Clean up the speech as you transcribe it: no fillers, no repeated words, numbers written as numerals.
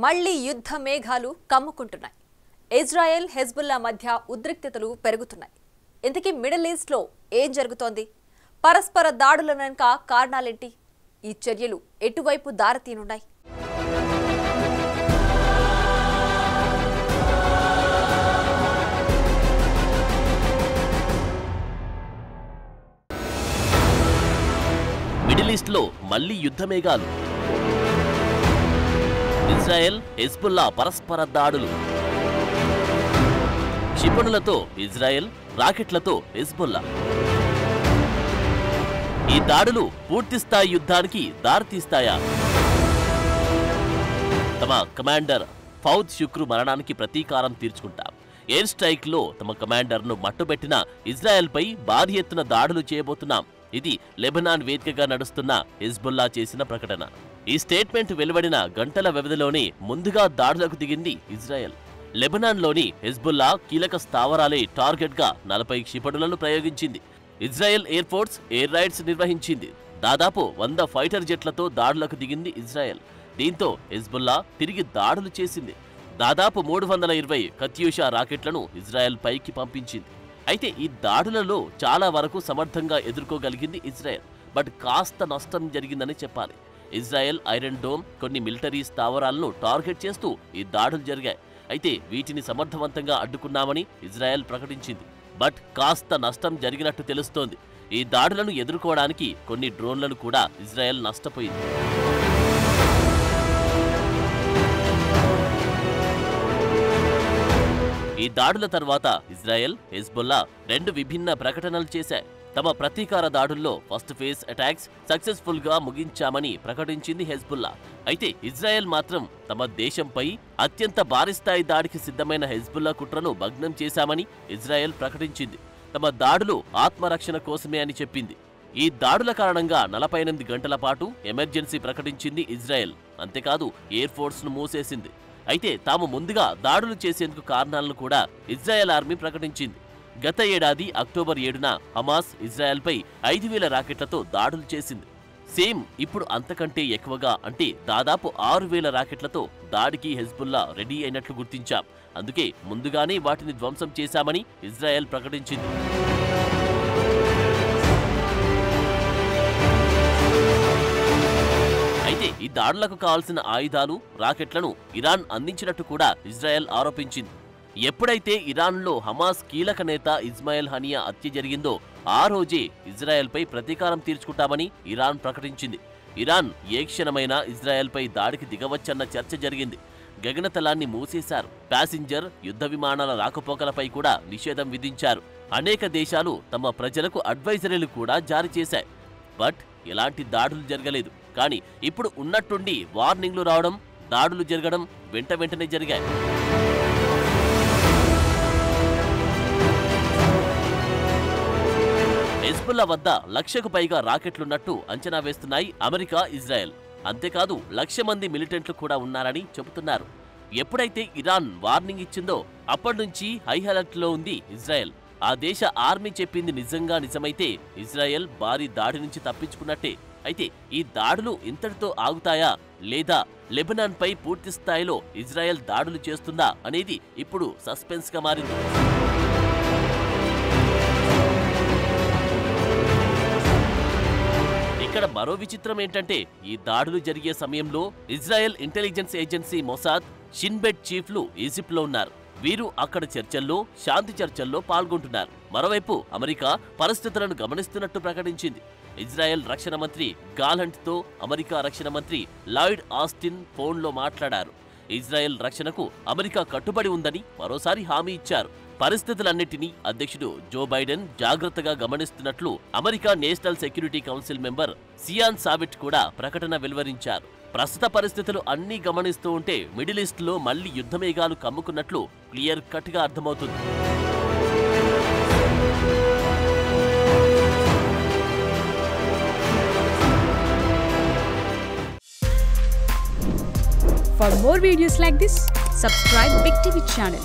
మళ్లీ యుద్ధ మేఘాలు కమ్ముకుంటున్నాయి. ఇజ్రాయెల్ హెజ్బుల్లా మధ్య ఉద్రిక్తతలు పెరుగుతున్నాయి. ఇంతకీ మిడిల్ ఈస్ట్ లో ఏం జరుగుతోంది? పరస్పర దాడుల వెనుక కారణాలేంటి? ఈ చర్యలు ఎటువైపు దారితీనున్నాయి? మిడిల్ ఈస్ట్ లో మళ్లీ యుద్ధ మేఘాలు. ఇజ్రాయెల్ హెజ్బుల్లా పరస్పర దాడులు. క్షిపణులతో ఇజ్రాయెల్, రాకెట్లతో హెజ్బుల్లా. ఈ దాడులు పూర్తిస్థాయి యుద్ధానికి దారితీస్తాయా? తమ కమాండర్ ఫౌద్ షుక్రు మరణానికి ప్రతీకారం తీర్చుకుంటాం. ఎయిర్ స్ట్రైక్ లో తమ కమాండర్ ను మట్టుబెట్టిన ఇజ్రాయెల్ పై భారీ ఎత్తున దాడులు చేయబోతున్నాం. ఇది లెబనాన్ వేదికగా నడుస్తున్న హెజ్బుల్లా చేసిన ప్రకటన. ఈ స్టేట్మెంట్ వెలువడిన గంటల వ్యవధిలోనే ముందుగా దాడులకు దిగింది ఇజ్రాయెల్. లెబనాన్లోని హెజ్బుల్లా కీలక స్థావరాలే టార్గెట్ గా 40 క్షిపణులను ప్రయోగించింది. Israel air force air raids నిర్వహించింది. దాదాపు 100 ఫైటర్ జెట్లతో దాడులకు దిగింది ఇజ్రాయెల్. దీంతో హెజ్బుల్లా తిరిగి దాడులు చేసింది. దాదాపు 320 కత్యూషా రాకెట్లను ఇజ్రాయెల్ పైకి పంపించింది. అయితే ఈ దాడులలో చాలా వరకు సమర్థంగా ఎదుర్కోగలిగింది ఇజ్రాయెల్. బట్ కాస్త నష్టం జరిగిందని చెప్పాలి. ఇజ్రాయెల్ ఐరన్ డోమ్, కొన్ని మిలిటరీ స్థావరాలను టార్గెట్ చేస్తూ ఈ దాడులు జరిగాయి. అయితే వీటిని సమర్థవంతంగా అడ్డుకున్నామని ఇజ్రాయెల్ ప్రకటించింది. బట్ కాస్త నష్టం జరిగినట్టు తెలుస్తోంది. ఈ దాడులను ఎదుర్కోవడానికి కొన్ని డ్రోన్లను కూడా ఇజ్రాయెల్ నష్టపోయింది. ఈ దాడుల తర్వాత ఇజ్రాయెల్, హెజ్బుల్లా 2 విభిన్న ప్రకటనలు చేశాయి. తమ ప్రతీకార దాడుల్లో ఫస్ట్ ఫేజ్ అటాక్స్ సక్సెస్ఫుల్ గా ముగించామని ప్రకటించింది హెజ్బుల్లా. అయితే ఇజ్రాయెల్ మాత్రం తమ దేశంపై అత్యంత భారీ స్థాయి దాడికి సిద్ధమైన హెజ్బుల్లా కుట్రను భగ్నం చేశామని ఇజ్రాయెల్ ప్రకటించింది. తమ దాడులు ఆత్మరక్షణ కోసమే అని చెప్పింది. ఈ దాడుల కారణంగా 48 గంటల పాటు ఎమర్జెన్సీ ప్రకటించింది ఇజ్రాయెల్. అంతేకాదు ఎయిర్ ఫోర్స్ ను మూసేసింది. అయితే తాము ముందుగా దాడులు చేసేందుకు కారణాలను కూడా ఇజ్రాయెల్ ఆర్మీ ప్రకటించింది. గత ఏడాది అక్టోబర్ 7న హమాస్ ఇజ్రాయెల్పై 5000 రాకెట్లతో దాడులు చేసింది. సేమ్ ఇప్పుడు అంతకంటే ఎక్కువగా, అంటే దాదాపు 6000 రాకెట్లతో దాడికి హెజ్బుల్లా రెడీ అయినట్లు గుర్తించాం. అందుకే ముందుగానే వాటిని ధ్వంసం చేశామని ఇజ్రాయెల్ ప్రకటించింది. అయితే ఈ దాడులకు కావాల్సిన ఆయుధాలు, రాకెట్లను ఇరాన్ అందించినట్టు కూడా ఇజ్రాయెల్ ఆరోపించింది. ఎప్పుడైతే ఇరాన్లో హమాస్ కీలక నేత ఇస్మాయిల్ హనియా హత్య జరిగిందో ఆ రోజే ఇజ్రాయెల్పై ప్రతీకారం తీర్చుకుంటామని ఇరాన్ ప్రకటించింది. ఇరాన్ ఏ క్షణమైనా ఇజ్రాయెల్పై దాడికి దిగవచ్చన్న చర్చ జరిగింది. గగనతలాన్ని మూసేశారు. ప్యాసింజర్, యుద్ధ విమానాల రాకపోకలపై కూడా నిషేధం విధించారు. అనేక దేశాలు తమ ప్రజలకు అడ్వైజరీలు కూడా జారీ చేశాయి. బట్ ఎలాంటి దాడులు జరగలేదు. కానీ ఇప్పుడు ఉన్నట్టుండి వార్నింగ్లు రావడం, దాడులు జరగడం వెంటనే జరిగాయి. హెజ్బుల్లా వద్ద 1,00,000కు పైగా రాకెట్లున్నట్టు అంచనా వేస్తున్నాయి అమెరికా, ఇజ్రాయెల్. అంతేకాదు 1,00,000 మంది మిలిటెంట్లు కూడా ఉన్నారని చెబుతున్నారు. ఎప్పుడైతే ఇరాన్ వార్నింగ్ ఇచ్చిందో అప్పటినుంచి హై అలర్ట్లో ఉంది ఇజ్రాయెల్. ఆ దేశ ఆర్మీ చెప్పింది నిజమైతే ఇజ్రాయెల్ భారీ దాడి నుంచి తప్పించుకున్నట్టే. అయితే ఈ దాడులు ఇంతటితో ఆగుతాయా, లేదా లెబనాన్ పై పూర్తి స్థాయిలో ఇజ్రాయెల్ దాడులు చేస్తుందా అనేది ఇప్పుడు సస్పెన్స్ గా మారింది. ఇక్కడ మరో విచిత్రం ఏంటంటే, ఈ దాడులు జరిగే సమయంలో Israel intelligence agency Mossad, Shin Bet చీఫ్లు ఈజిప్ట్లో ఉన్నారు. వీరు అక్కడ చర్చల్లో, శాంతి చర్చల్లో పాల్గొంటున్నారు. మరోవైపు అమెరికా పరిస్థితులను గమనిస్తున్నట్టు ప్రకటించింది. ఇజ్రాయెల్ రక్షణ మంత్రి గాలంట్ తో అమెరికా రక్షణ మంత్రి లాయిడ్ ఆస్టిన్ ఫోన్లో మాట్లాడారు. ఇజ్రాయెల్ రక్షణకు అమెరికా కట్టుబడి ఉందని మరోసారి హామీ ఇచ్చారు. పరిస్థితులన్నిటినీ అధ్యక్షుడు జో బైడెన్ జాగ్రత్తగా గమనిస్తున్నట్లు America national security council member Sean Savett కూడా ప్రకటన వెలువరించారు. ప్రస్తుత పరిస్థితులు అన్నీ గమనిస్తూ ఉంటే మిడిల్ ఈస్ట్ లో మళ్లీ యుద్ధమేఘాలు కమ్ముకున్నట్లు క్లియర్ కట్ గా అర్థమవుతుంది. For more videos like this, subscribe Big TV channel.